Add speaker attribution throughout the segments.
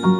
Speaker 1: नमस्कार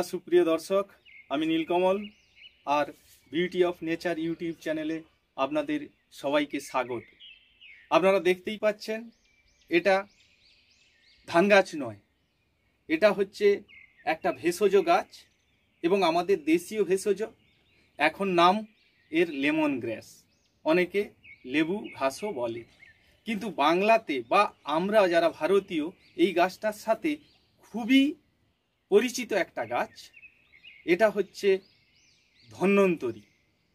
Speaker 1: सुप्रिय दर्शक, आमी नीलकमल और बिউটি অফ নেচার ইউটিউব চ্যানেলে আপনাদের সবাইকে স্বাগত। আপনারা দেখতেই পাচ্ছেন এটা ধান গাছ নয়, এটা হচ্ছে একটা ভেষজ গাছ এবং আমাদের দেশীয় ভেষজ। এখন নাম এর লেমন গ্রাস, অনেকে লেবু ঘাসও বলে, কিন্তু বাংলাতে বা আমরা যারা ভারতীয় এই গাছটার সাথে খুবই পরিচিত একটা গাছ। এটা হচ্ছে ধন্বন্তরী,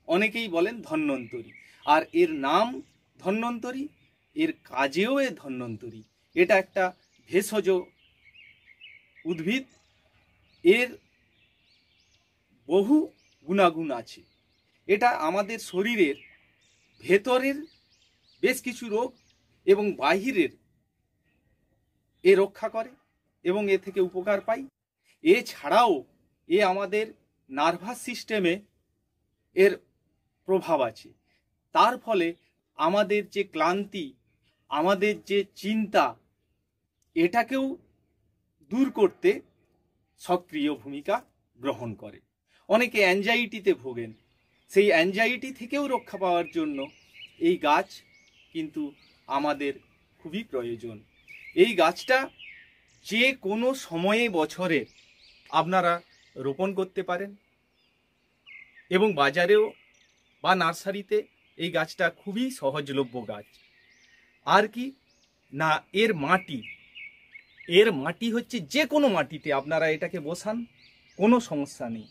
Speaker 1: অনেকেই বলেন ধন্বন্তরী। আর এর নাম ধন্বন্তরী, এর কাজেও এ ধন্বন্তরী। এটা একটা ভেষজ উদ্ভিদ, এর বহু গুণাগুণ আছে। এটা আমাদের শরীরের ভেতরের বেশ কিছু রোগ এবং বাহিরের এ রক্ষা করে এবং এ থেকে উপকার পাই। এছাড়াও এ আমাদের নার্ভাস সিস্টেমে এর প্রভাব আছে। তার ফলে আমাদের যে ক্লান্তি, আমাদের যে চিন্তা, এটাকেও দূর করতে সক্রিয় ভূমিকা গ্রহণ করে। অনেকে অ্যাংজাইটিতে ভোগেন, সেই অ্যাংজাইটি থেকেও রক্ষা পাওয়ার জন্য এই গাছ কিন্তু আমাদের খুবই প্রয়োজন। এই গাছটা যে কোনো সময়ে বছরে আপনারা রোপণ করতে পারেন এবং বাজারেও বা নার্সারিতে এই গাছটা খুবই সহজলভ্য গাছ। আর কি না, এর মাটি হচ্ছে যে কোনো মাটিতে আপনারা এটাকে বসান, কোনো সমস্যা নেই।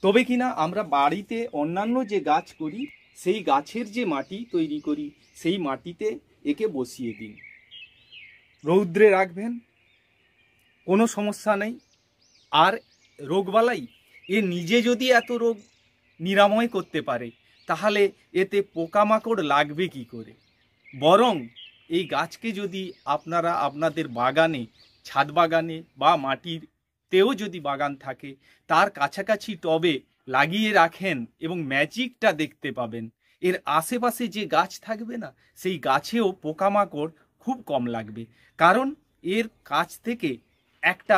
Speaker 1: তবে কিনা আমরা বাড়িতে অন্যান্য যে গাছ করি, সেই গাছের যে মাটি তৈরি করি, সেই মাটিতে একে বসিয়ে দিন, রৌদ্রে রাখবেন, কোনো সমস্যা নেই। আর রোগবালাই এ নিজে যদি এত রোগ নিরাময় করতে পারে, তাহলে এতে পোকামাকড় লাগবে কি করে? বরং এই গাছকে যদি আপনারা আপনাদের বাগানে, ছাদ বাগানে বা মাটিতেও যদি বাগান থাকে, তার কাছাকাছি টবে লাগিয়ে রাখেন এবং ম্যাজিকটা দেখতে পাবেন। এর আশেপাশে যে গাছ থাকবে না, সেই গাছেও পোকামাকড় খুব কম লাগবে, কারণ এর কাছ থেকে একটা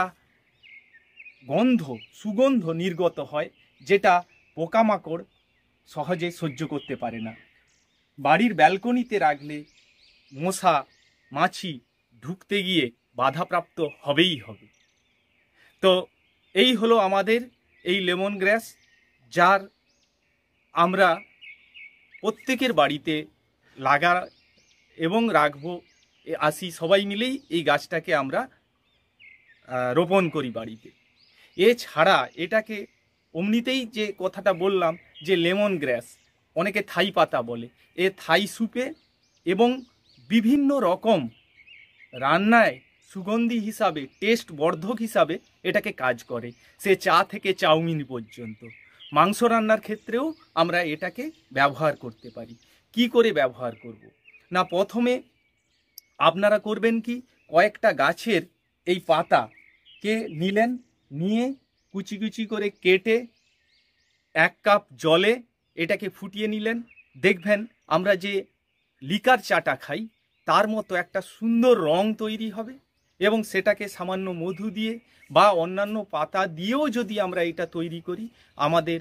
Speaker 1: সুগন্ধ নির্গত হয়, যেটা পোকামাকড় সহজে সহ্য করতে পারে না। বাড়ির ব্যালকনিতে রাখলে মশা মাছি ঢুকতে গিয়ে বাধাপ্রাপ্ত হবেই হবে। তো এই হলো আমাদের এই লেমন গ্রাস, যার আমরা প্রত্যেকের বাড়িতে লাগা এবং রাখবো আসি, সবাই মিলেই এই গাছটাকে আমরা রোপণ করি বাড়িতে। এছাড়া এটাকে অমনিতেই যে কথাটা বললাম যে লেমন গ্রাস, অনেকে থাই পাতা বলে, এ থাই স্যুপে এবং বিভিন্ন রকম রান্নায় সুগন্ধি হিসাবে, টেস্ট বর্ধক হিসাবে এটাকে কাজ করে। সে চা থেকে চাউমিন পর্যন্ত, মাংস রান্নার ক্ষেত্রেও আমরা এটাকে ব্যবহার করতে পারি। কি করে ব্যবহার করব না, প্রথমে আপনারা করবেন কি, কয়েকটা গাছের এই পাতাকে নিলেন, নিয়ে কুচি কুচি করে কেটে 1 কাপ জলে এটাকে ফুটিয়ে নিলেন। দেখবেন আমরা যে লিকার চাটা খাই, তার মতো একটা সুন্দর রং তৈরি হবে এবং সেটাকে সামান্য মধু দিয়ে বা অন্যান্য পাতা দিয়েও যদি আমরা এটা তৈরি করি, আমাদের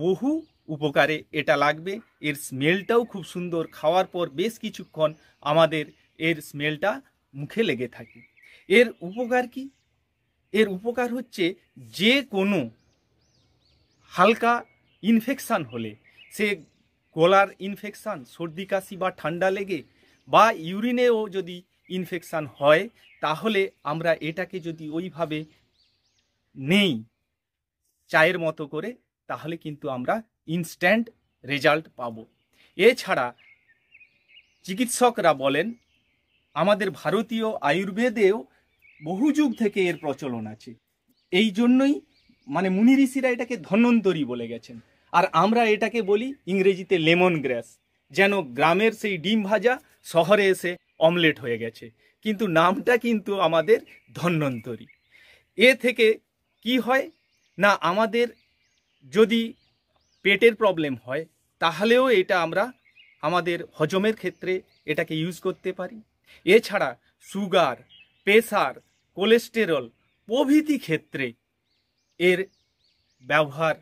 Speaker 1: বহু উপকারে এটা লাগবে। এর স্মেলটাও খুব সুন্দর, খাওয়ার পর বেশ কিছুক্ষণ আমাদের এর স্মেলটা মুখে লেগে থাকে। এর উপকার কি? এর উপকার হচ্ছে যে কোনো হালকা ইনফেকশান হলে, সে গলার ইনফেকশান, সর্দি কাশি বা ঠান্ডা লেগে বা ইউরিনেও যদি ইনফেকশান হয়, তাহলে আমরা এটাকে যদি ওইভাবে নেই চায়ের মতো করে, তাহলে কিন্তু আমরা ইনস্ট্যান্ট রেজাল্ট পাব। এছাড়া চিকিৎসকরা বলেন, আমাদের ভারতীয় আয়ুর্বেদেও বহু যুগ থেকে এর প্রচলন আছে। এই জন্যই মুনি ঋষিরা এটাকে ধন্বন্তরী বলে গেছেন, আর আমরা এটাকে বলি ইংরেজিতে লেমন গ্রাস। যেন গ্রামের সেই ডিম ভাজা শহরে এসে অমলেট হয়ে গেছে, কিন্তু নামটা কিন্তু আমাদের ধন্বন্তরী। এ থেকে কি হয় না, আমাদের যদি পেটের প্রবলেম হয়, তাহলেও এটা আমরা আমাদের হজমের ক্ষেত্রে এটাকে ইউজ করতে পারি। এছাড়া সুগার, প্রেসার, কোলেস্টেরল প্রভৃতি ক্ষেত্রে এর ব্যবহার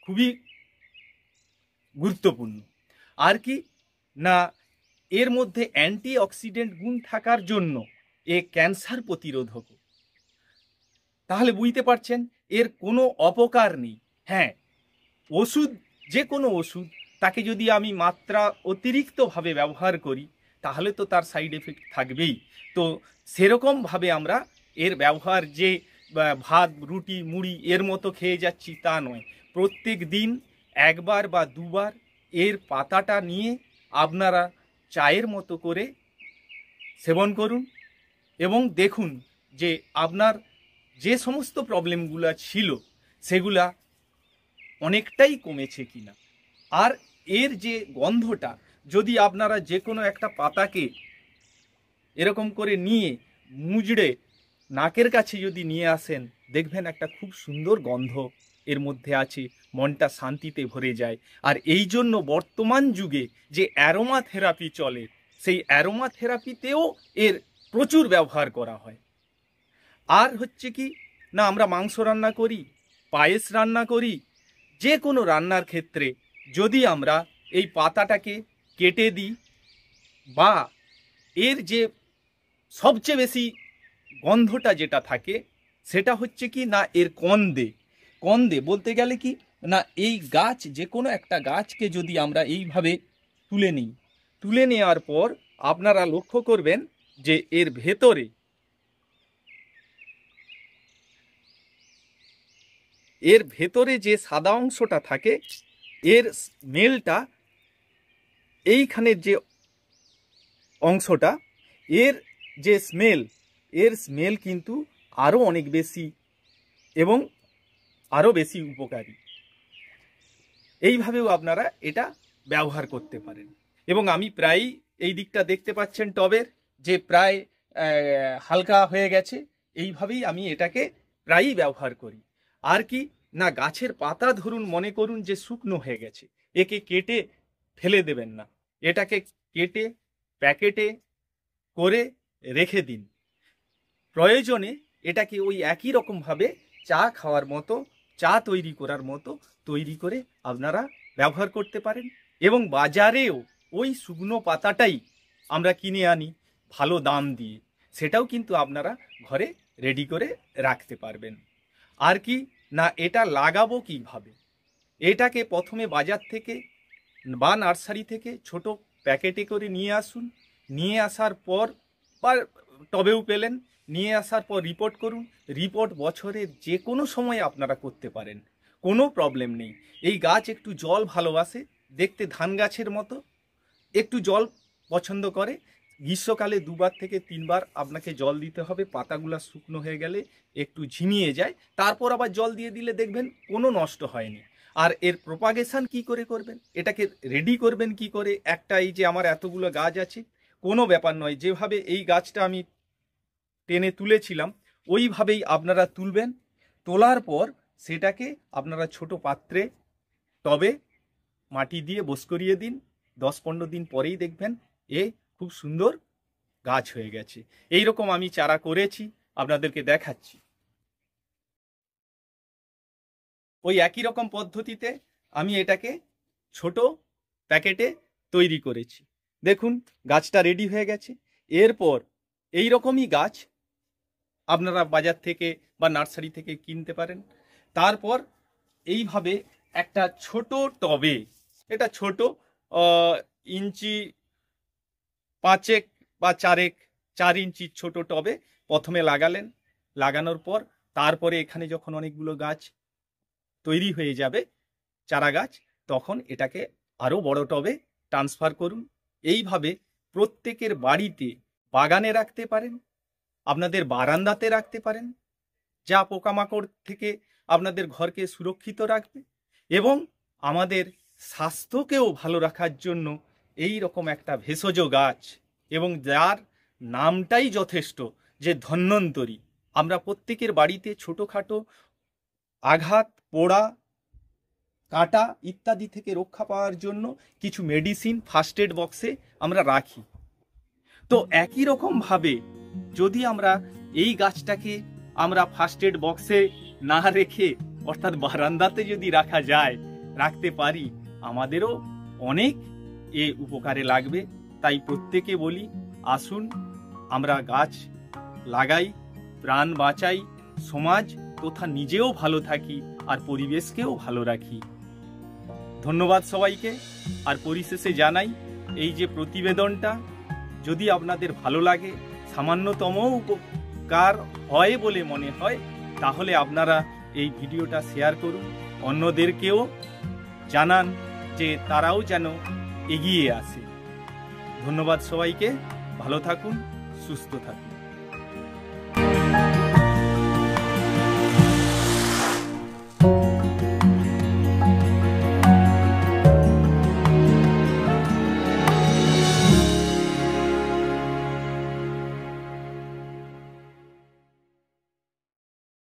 Speaker 1: খুবই গুরুত্বপূর্ণ। আর কি না, এর মধ্যে অ্যান্টিঅক্সিডেন্ট গুণ থাকার জন্য এ ক্যান্সার প্রতিরোধক। তাহলে বুঝতে পারছেন এর কোনো অপকার নেই। হ্যাঁ, ওষুধ, যে কোনো ওষুধ তাকে যদি আমি মাত্রা অতিরিক্তভাবে ব্যবহার করি তাহলে তো তার সাইড এফেক্ট থাকবেই। তো সেরকমভাবে আমরা এর ব্যবহার যে ভাত, রুটি, মুড়ি এর মতো খেয়ে যাচ্ছি তা নয়। প্রত্যেক দিন একবার বা দুবার এর পাতাটা নিয়ে আপনারা চায়ের মতো করে সেবন করুন এবং দেখুন যে আপনার যে সমস্ত প্রবলেমগুলো ছিল সেগুলা অনেকটাই কমেছে কিনা। আর এর যে গন্ধটা, যদি আপনারা যে কোনো একটা পাতাকে এরকম করে নিয়ে মুজড়ে নাকের কাছে যদি নিয়ে আসেন, দেখবেন একটা খুব সুন্দর গন্ধ এর মধ্যে আছে, মনটা শান্তিতে ভরে যায়। আর এই জন্য বর্তমান যুগে যে অ্যারোমা থেরাপি চলে, সেই অ্যারোমা থেরাপিতেও এর প্রচুর ব্যবহার করা হয়। আর হচ্ছে কি না, আমরা মাংস রান্না করি, পায়েস রান্না করি, যে কোনো রান্নার ক্ষেত্রে যদি আমরা এই পাতাটাকে কেটে দিই, বা এর যে সবচেয়ে বেশি গন্ধটা যেটা থাকে সেটা হচ্ছে কি না, এর কন্দে বলতে গেলে কি না, এই গাছ, যে কোনো একটা গাছকে যদি আমরা এইভাবে তুলে নেওয়ার পর আপনারা লক্ষ্য করবেন যে এর ভেতরে যে সাদা অংশটা থাকে, এর স্মেলটা, এইখানের যে অংশটা, এর স্মেল কিন্তু আরও অনেক বেশি এবং আরও বেশি উপকারী। এইভাবেও আপনারা এটা ব্যবহার করতে পারেন। এবং আমি প্রায়ই এই দিকটা দেখতে পাচ্ছেন টবের যে প্রায় হালকা হয়ে গেছে, এইভাবেই আমি এটাকে প্রায়ই ব্যবহার করি। আর কি না, গাছের পাতা ধরুন মনে করুন যে শুকনো হয়ে গেছে, একে কেটে ফেলে দেবেন না, এটাকে কেটে প্যাকেটে করে রেখে দিন। প্রয়োজনে এটাকে ওই একই রকমভাবে চা খাওয়ার মতো, চা তৈরি করার মতো তৈরি করে আপনারা ব্যবহার করতে পারেন। এবং বাজারেও ওই শুকনো পাতাটাই আমরা কিনে আনি ভালো দাম দিয়ে, সেটাও কিন্তু আপনারা ঘরে রেডি করে রাখতে পারবেন। আর কি না, এটা লাগাবো কিভাবে, এটাকে প্রথমে বাজার থেকে বা নার্সারি থেকে ছোট প্যাকেটে করে নিয়ে আসুন। নিয়ে আসার পর বা টবেও পেলেন, নিয়ে আসার পর রিপোর্ট করুন। রিপোর্ট বছরের যে কোনো সময় আপনারা করতে পারেন, কোনো প্রবলেম নেই। এই গাছ একটু জল ভালোবাসে, দেখতে ধান গাছের মতো একটু জল পছন্দ করে। গ্রীষ্মকালে 2বার থেকে 3বার আপনাকে জল দিতে হবে। পাতাগুলো শুকনো হয়ে গেলে একটু ঝিমিয়ে যায়, তারপর আবার জল দিয়ে দিলে দেখবেন কোনো নষ্ট হয়নি। আর এর প্রপাগেশন কি করে করবেন, এটাকে রেডি করবেন কি করে, একটা এই যে আমার এতগুলো গাছ আছে, কোনো ব্যাপার নয়, যেভাবে এই গাছটা আমি টেনে তুলেছিলাম ওইভাবেই আপনারা তুলবেন। তোলার পর সেটাকে আপনারা ছোট পাত্রে টবে মাটি দিয়ে বস করিয়ে দিন। 10-15 দিন পরেই দেখবেন এ খুব সুন্দর গাছ হয়ে গেছে। এই রকম আমি চারা করেছি, আপনাদেরকে দেখাচ্ছি। ওই একই রকম পদ্ধতিতে আমি এটাকে ছোট প্যাকেটে তৈরি করেছি। দেখুন গাছটা রেডি হয়ে গেছে। এরপর এই রকমই গাছ আপনারা বাজার থেকে বা নার্সারি থেকে কিনতে পারেন। তারপর এইভাবে একটা ছোট টবে, এটা ছোট ইঞ্চি 5 বা 4 ইঞ্চির ছোট টবে প্রথমে লাগালেন। লাগানোর পর তারপরে এখানে যখন অনেকগুলো গাছ তৈরি হয়ে যাবে চারা গাছ, তখন এটাকে আরও বড় টবে ট্রান্সফার করুন। এইভাবে প্রত্যেকের বাড়িতে বাগানে রাখতে পারেন, আপনাদের বারান্দাতে রাখতে পারেন, যা পোকামাকড় থেকে আপনাদের ঘরকে সুরক্ষিত রাখবে এবং আমাদের স্বাস্থ্যকেও ভালো রাখার জন্য এই রকম একটা ভেষজ গাছ, এবং যার নামটাই যথেষ্ট যে ধন্বন্তরী। আমরা প্রত্যেকের বাড়িতে ছোটোখাটো আঘাত, পোড়া কাটা ইত্যাদি থেকে রক্ষা পাওয়ার জন্য কিছু মেডিসিন ফার্স্ট এড বক্সে আমরা রাখি। তো একই রকমভাবে যদি আমরা এই গাছটাকে আমরা ফার্স্ট এড বক্সে না রেখে অর্থাৎ বারান্দাতে যদি রাখতে পারি, আমাদেরও অনেক উপকারে লাগবে। তাই প্রত্যেকে বলি, আসুন আমরা গাছ লাগাই, প্রাণ বাঁচাই, সমাজ তথা নিজেও ভালো থাকি আর পরিবেশকেও ভালো রাখি। ধন্যবাদ সবাইকে। আর পরিশেষে জানাই, এই যে প্রতিবেদনটা যদি আপনাদের ভালো লাগে, সামান্যতম উপকার হয় বলে মনে হয়, তাহলে আপনারা এই ভিডিওটা শেয়ার করুন, অন্যদেরকেও জানান যে তারাও যেন এগিয়ে আসে। ধন্যবাদ সবাইকে, ভালো থাকুন, সুস্থ থাকুন।